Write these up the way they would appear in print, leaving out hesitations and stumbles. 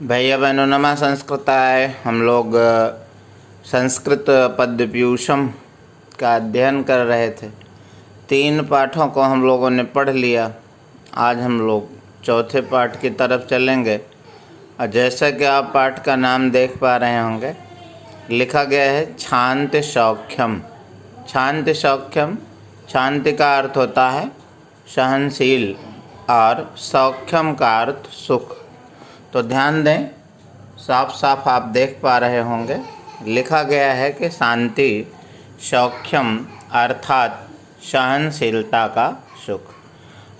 भैया बहनों नमः संस्कृताय। हम लोग संस्कृत पद्य पीयूषम का अध्ययन कर रहे थे। 3 पाठों को हम लोगों ने पढ़ लिया। आज हम लोग चौथे पाठ की तरफ चलेंगे और जैसा कि आप पाठ का नाम देख पा रहे होंगे, लिखा गया है शांति सौख्यम। शांति सौख्यम, शांति का अर्थ होता है सहनशील और सौख्यम का अर्थ सुख। तो ध्यान दें, साफ साफ आप देख पा रहे होंगे, लिखा गया है कि शांति सौख्यम अर्थात सहनशीलता का सुख।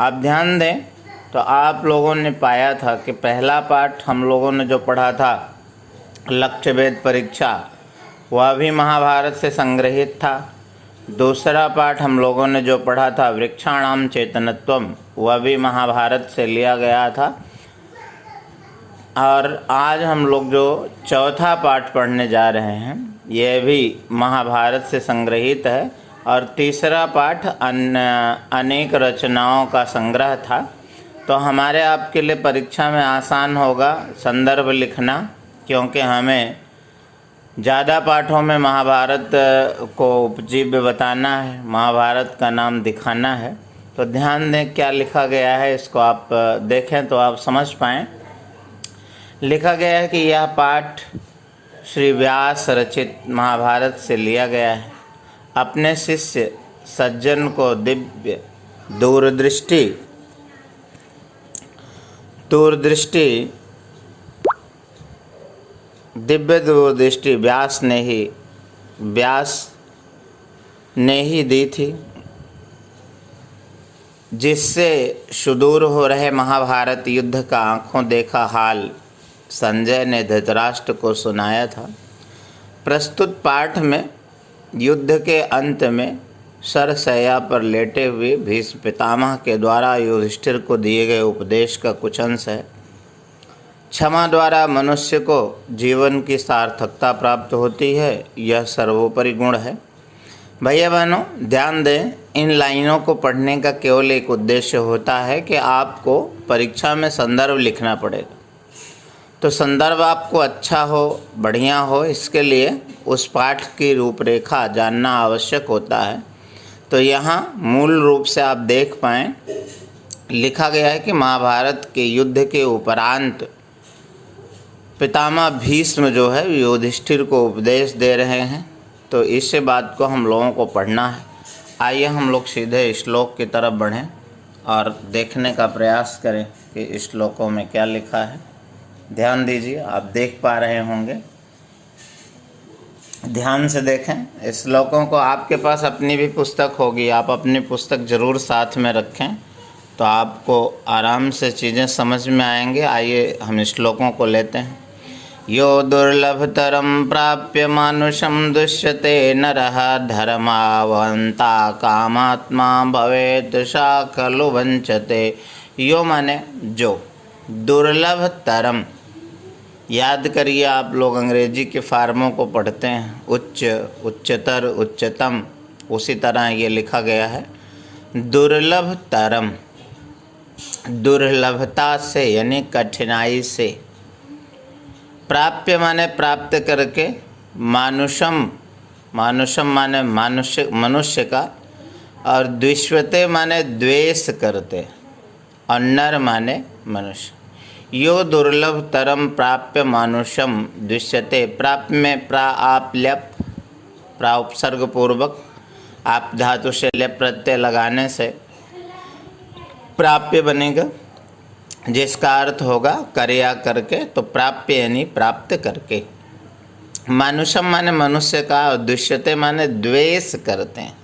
आप ध्यान दें तो आप लोगों ने पाया था कि पहला पाठ हम लोगों ने जो पढ़ा था लक्ष्य भेद परीक्षा, वह भी महाभारत से संग्रहित था। दूसरा पाठ हम लोगों ने जो पढ़ा था वृक्षाणाम चेतनत्वम, वह भी महाभारत से लिया गया था। और आज हम लोग जो चौथा पाठ पढ़ने जा रहे हैं, यह भी महाभारत से संग्रहित है। और तीसरा पाठ अनेक रचनाओं का संग्रह था। तो हमारे आपके लिए परीक्षा में आसान होगा संदर्भ लिखना, क्योंकि हमें ज़्यादा पाठों में महाभारत को उपजीव्य बताना है, महाभारत का नाम दिखाना है। तो ध्यान दें क्या लिखा गया है, इसको आप देखें तो आप समझ पाएँ। लिखा गया है कि यह पाठ श्री व्यास रचित महाभारत से लिया गया है। अपने शिष्य सज्जन को दिव्य दूरदृष्टि व्यास ने ही दी थी, जिससे सुदूर हो रहे महाभारत युद्ध का आंखों देखा हाल संजय ने धृतराष्ट्र को सुनाया था। प्रस्तुत पाठ में युद्ध के अंत में सरसैया पर लेटे हुए भीष्म पितामह के द्वारा युधिष्ठिर को दिए गए उपदेश का कुछ अंश है। क्षमा द्वारा मनुष्य को जीवन की सार्थकता प्राप्त होती है, यह सर्वोपरि गुण है। भैया बहनों ध्यान दें, इन लाइनों को पढ़ने का केवल एक उद्देश्य होता है कि आपको परीक्षा में संदर्भ लिखना पड़ेगा। तो संदर्भ आपको अच्छा हो, बढ़िया हो, इसके लिए उस पाठ की रूपरेखा जानना आवश्यक होता है। तो यहाँ मूल रूप से आप देख पाएँ, लिखा गया है कि महाभारत के युद्ध के उपरांत पितामह भीष्म जो है युधिष्ठिर को उपदेश दे रहे हैं। तो इस बात को हम लोगों को पढ़ना है। आइए हम लोग सीधे श्लोक की तरफ बढ़ें और देखने का प्रयास करें कि श्लोकों में क्या लिखा है। ध्यान दीजिए, आप देख पा रहे होंगे, ध्यान से देखें। श्लोकों को आपके पास अपनी भी पुस्तक होगी, आप अपनी पुस्तक ज़रूर साथ में रखें, तो आपको आराम से चीज़ें समझ में आएंगे। आइए हम श्लोकों को लेते हैं। यो दुर्लभतरं प्राप्य मानुषं दुष्यते नरः धर्मावन्ता कामात्मा भवेत् सा खलु वंचते। यो माने जो, दुर्लभतरम, याद करिए आप लोग अंग्रेजी के फार्मों को पढ़ते हैं, उच्च, उच्चतर, उच्चतम, उसी तरह ये लिखा गया है दुर्लभतरम। दुर्लभता से यानी कठिनाई से, प्राप्य माने प्राप्त करके, मानुषम, मानुषम माने मनुष्य का, और द्विष्वते माने द्वेष करते, और नर माने मनुष्य। यो दुर्लभ तरम प्राप्य मानुषम दृश्यते। प्राप्य में प्रा आप ल्यप, प्रा उपसर्ग पूर्वक आप धातु से ल्यप प्रत्यय लगाने से प्राप्य बनेगा, जिसका अर्थ होगा कर्या करके। तो प्राप्य यानी प्राप्त करके। मानुषम माने मनुष्य का, और दृश्यते माने द्वेष करते हैं,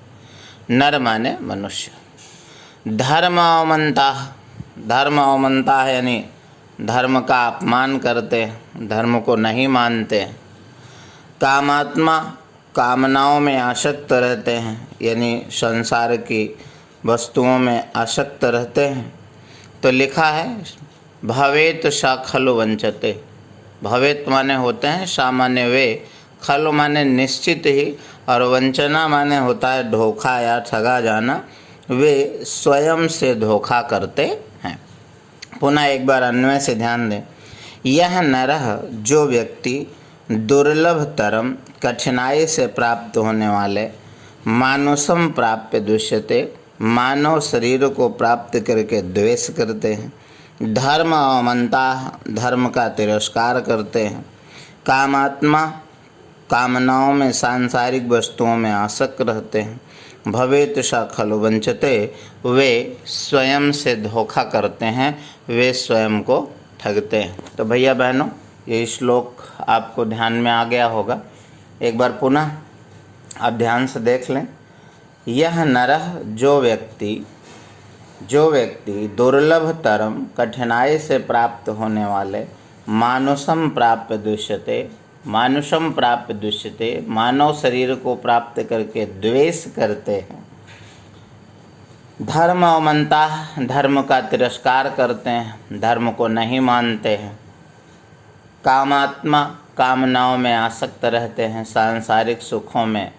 नर माने मनुष्य। धर्म अवमंता, धर्म अवमंता है यानी धर्म का अपमान करते हैं, धर्म को नहीं मानते हैं। कामात्मा, कामनाओं में आसक्त रहते हैं, यानी संसार की वस्तुओं में आसक्त रहते हैं। तो लिखा है भवेत सा खलु वंचते। भवेत माने होते हैं सामान्य वे, खलु माने निश्चित ही, और वंचना माने होता है धोखा या ठगा जाना। वे स्वयं से धोखा करते हैं। पुनः एक बार अन्वय से ध्यान दें। यह नरः जो व्यक्ति दुर्लभतरम कठिनाई से प्राप्त होने वाले मानुषम प्राप्य दुष्यते मानव शरीर को प्राप्त करके द्वेष करते हैं, धर्म अवमंता धर्म का तिरस्कार करते हैं, कामात्मा कामनाओं में सांसारिक वस्तुओं में आसक्त रहते हैं, भवेत स खलु वंचते वे स्वयं से धोखा करते हैं, वे स्वयं को ठगते हैं। तो भैया बहनों, ये श्लोक आपको ध्यान में आ गया होगा। एक बार पुनः आप ध्यान से देख लें। यह नरः जो व्यक्ति दुर्लभतरम कठिनाई से प्राप्त होने वाले मानुषम प्राप्य दुष्यते मानव शरीर को प्राप्त करके द्वेष करते हैं, धर्म अवमंता धर्म का तिरस्कार करते हैं, धर्म को नहीं मानते हैं, कामात्मा कामनाओं में आसक्त रहते हैं, सांसारिक सुखों में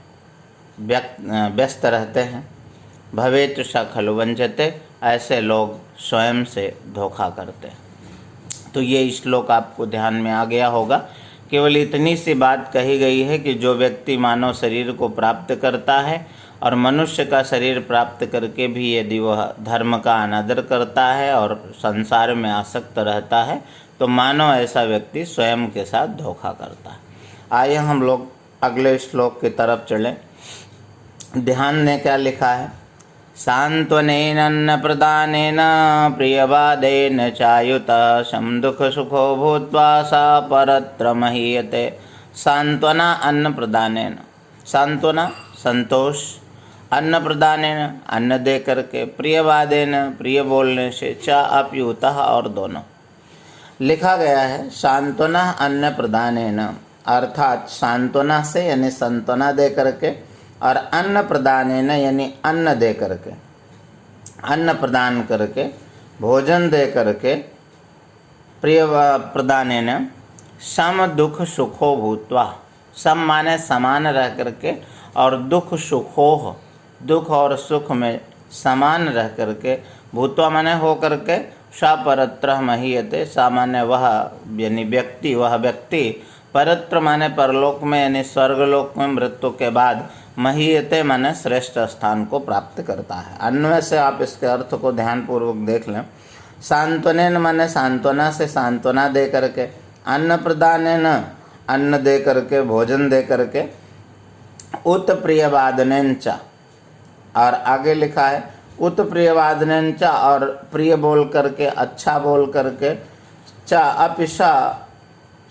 व्यस्त रहते हैं, भवेत स खलु वंचते ऐसे लोग स्वयं से धोखा करते हैं। तो ये श्लोक आपको ध्यान में आ गया होगा। केवल इतनी सी बात कही गई है कि जो व्यक्ति मानव शरीर को प्राप्त करता है और मनुष्य का शरीर प्राप्त करके भी यदि वह धर्म का अनादर करता है और संसार में आसक्त रहता है तो मानो ऐसा व्यक्ति स्वयं के साथ धोखा करता है। आइए हम लोग अगले श्लोक की तरफ चलें। ध्यान दें क्या लिखा है। सांत्वनेन प्रदानेन प्रियवादेन चायुता शम दुख सुखो भूत्वा सा परत्र महीयते। सांत्वना अन्न प्रदानेन, सांत्वना संतोष, अन्न प्रदानेन अन्न दे करके, प्रियवादेन प्रिय बोलने से, चा अप्युतः और दोनों। लिखा गया है सांत्वना अन्न प्रदानेन, अर्थात सांत्वना से यानी सांत्वना दे करके और अन्न प्रदानेन यानी अन्न दे करके, अन्न प्रदान करके, भोजन दे करके, प्रिय प्रदानेन सम दुख सुखो भूत्वा, सम माने समान रह करके और दुख सुखोह दुख और सुख में समान रह करके, भूत्वा माने हो करके, सा परत्र महीयते सामान्य वह यानी व्यक्ति, वह व्यक्ति परत्र माने परलोक में यानी स्वर्गलोक में मृत्यु के बाद, महीयते माने श्रेष्ठ स्थान को प्राप्त करता है। अन्वय से आप इसके अर्थ को ध्यानपूर्वक देख लें। सांत्वनेन माने सांत्वना से, सांत्वना दे करके, अन्न प्रदानेन अन्न दे करके, भोजन दे करके, उत प्रियवादनेन च, और आगे लिखा है उत प्रियवादनेन च, और प्रिय बोल करके, अच्छा बोल करके, च अपिशा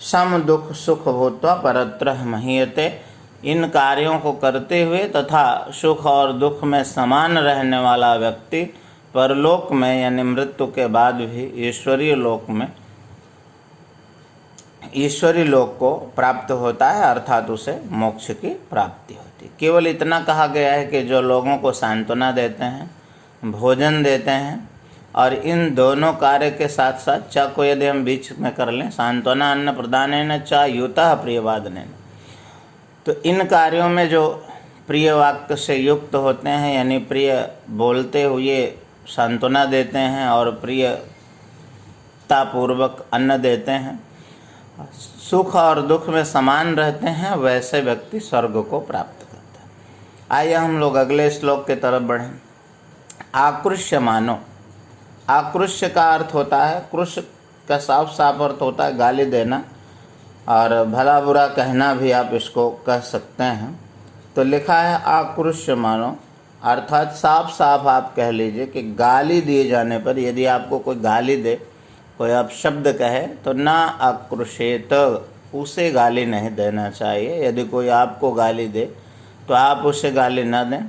सम दुख सुख भूत्वा परत्र महीयते, इन कार्यों को करते हुए तथा सुख और दुख में समान रहने वाला व्यक्ति परलोक में यानी मृत्यु के बाद भी ईश्वरीय लोक को प्राप्त होता है, अर्थात उसे मोक्ष की प्राप्ति होती है। केवल इतना कहा गया है कि जो लोगों को सांत्वना देते हैं, भोजन देते हैं, और इन दोनों कार्य के साथ साथ च को यदि हम बीच में कर लें, सांत्वना अन्न प्रदानेन च युतः प्रियवादनेन, तो इन कार्यों में जो प्रिय वाक्य से युक्त होते हैं यानी प्रिय बोलते हुए सांत्वना देते हैं और प्रियतापूर्वक अन्न देते हैं, सुख और दुख में समान रहते हैं, वैसे व्यक्ति स्वर्ग को प्राप्त करता है। आइए हम लोग अगले श्लोक की तरफ बढ़ें। आकृष्य मानो, आकृष्य का अर्थ होता है, कृष्य का साफ साफ अर्थ होता है गाली देना, और भला बुरा कहना भी आप इसको कह सकते हैं। तो लिखा है आकृष्य मानो, अर्थात साफ साफ आप कह लीजिए कि गाली दिए जाने पर, यदि आपको कोई गाली दे, कोई आप शब्द कहे तो ना आक्रोशेत, उसे गाली नहीं देना चाहिए। यदि कोई आपको गाली दे तो आप उसे गाली न दें।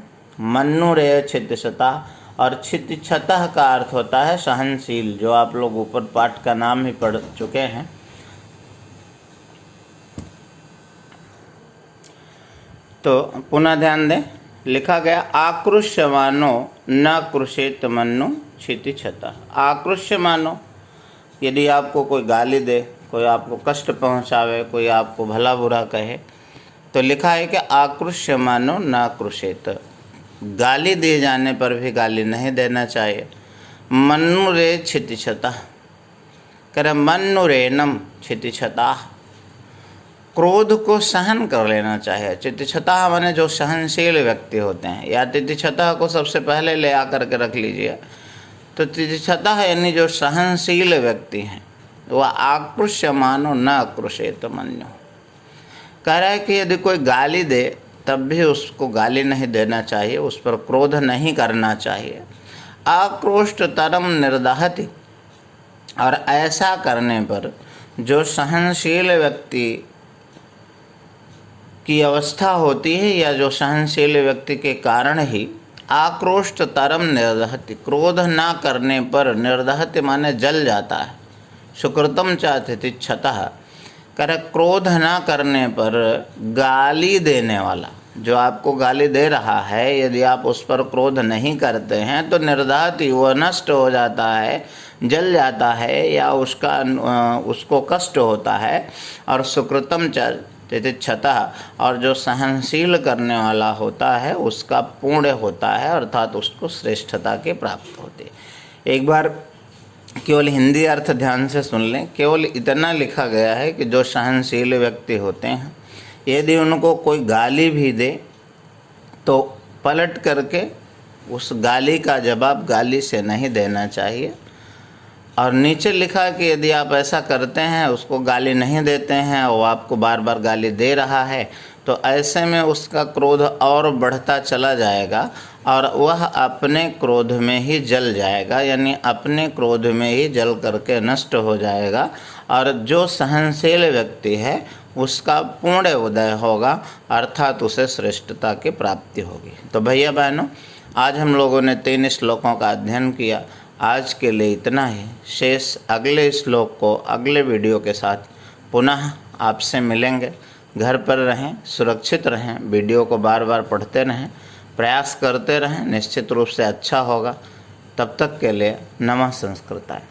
मन्नुरेय क्षितिशता, और क्षितिक्षतः का अर्थ होता है सहनशील, जो आप लोग ऊपर पाठ का नाम ही पढ़ चुके हैं। तो पुनः ध्यान दें, लिखा गया आकृष्य मानो न कृषेत मन्नु क्षितिक्षतः। आकृष्य मानो, यदि आपको कोई गाली दे, कोई आपको कष्ट पहुंचावे, कोई आपको भला बुरा कहे, तो लिखा है कि आकृष्य मानो न कृषेत, गाली दिए जाने पर भी गाली नहीं देना चाहिए। मन्नुरे क्षितिक्षतः, कर मन्नुरेनम क्षितिक्षता, क्रोध को सहन कर लेना चाहिए। चितिक्षता माने जो सहनशील व्यक्ति होते हैं, या तितिक्षता को सबसे पहले ले आकर के रख लीजिए। तो तितिक्षता यानी जो सहनशील व्यक्ति हैं, वह आक्रोश मानो न आक्रोशेत मन्यो। कह रहा है कि यदि कोई गाली दे तब भी उसको गाली नहीं देना चाहिए, उस पर क्रोध नहीं करना चाहिए। आक्रोष्टतरम निर्दहति, और ऐसा करने पर जो सहनशील व्यक्ति की अवस्था होती है, या जो सहनशील व्यक्ति के कारण ही आक्रोष्टतरम निर्दहति, क्रोध ना करने पर, निर्दहति माने जल जाता है, सुकृतम तितिक्षतः, कर क्रोध ना करने पर गाली देने वाला, जो आपको गाली दे रहा है, यदि आप उस पर क्रोध नहीं करते हैं तो निर्दहति, वह नष्ट हो जाता है, जल जाता है, या उसको कष्ट होता है। और सुकृतम तितिक्षतः, और जो सहनशील करने वाला होता है उसका पुण्य होता है, अर्थात उसको श्रेष्ठता की प्राप्त होती है। एक बार केवल हिंदी अर्थ ध्यान से सुन लें। केवल इतना लिखा गया है कि जो सहनशील व्यक्ति होते हैं, यदि उनको कोई गाली भी दे तो पलट करके उस गाली का जवाब गाली से नहीं देना चाहिए। और नीचे लिखा कि यदि आप ऐसा करते हैं, उसको गाली नहीं देते हैं, वो आपको बार बार गाली दे रहा है, तो ऐसे में उसका क्रोध और बढ़ता चला जाएगा और वह अपने क्रोध में ही जल जाएगा, यानी अपने क्रोध में ही जल करके नष्ट हो जाएगा। और जो सहनशील व्यक्ति है उसका पूर्ण उदय होगा, अर्थात उसे श्रेष्ठता की प्राप्ति होगी। तो भैया बहनों, आज हम लोगों ने 3 श्लोकों का अध्ययन किया। आज के लिए इतना ही। शेष अगले श्लोक को अगले वीडियो के साथ पुनः आपसे मिलेंगे। घर पर रहें, सुरक्षित रहें, वीडियो को बार बार पढ़ते रहें, प्रयास करते रहें, निश्चित रूप से अच्छा होगा। तब तक के लिए नमः संस्कृताय।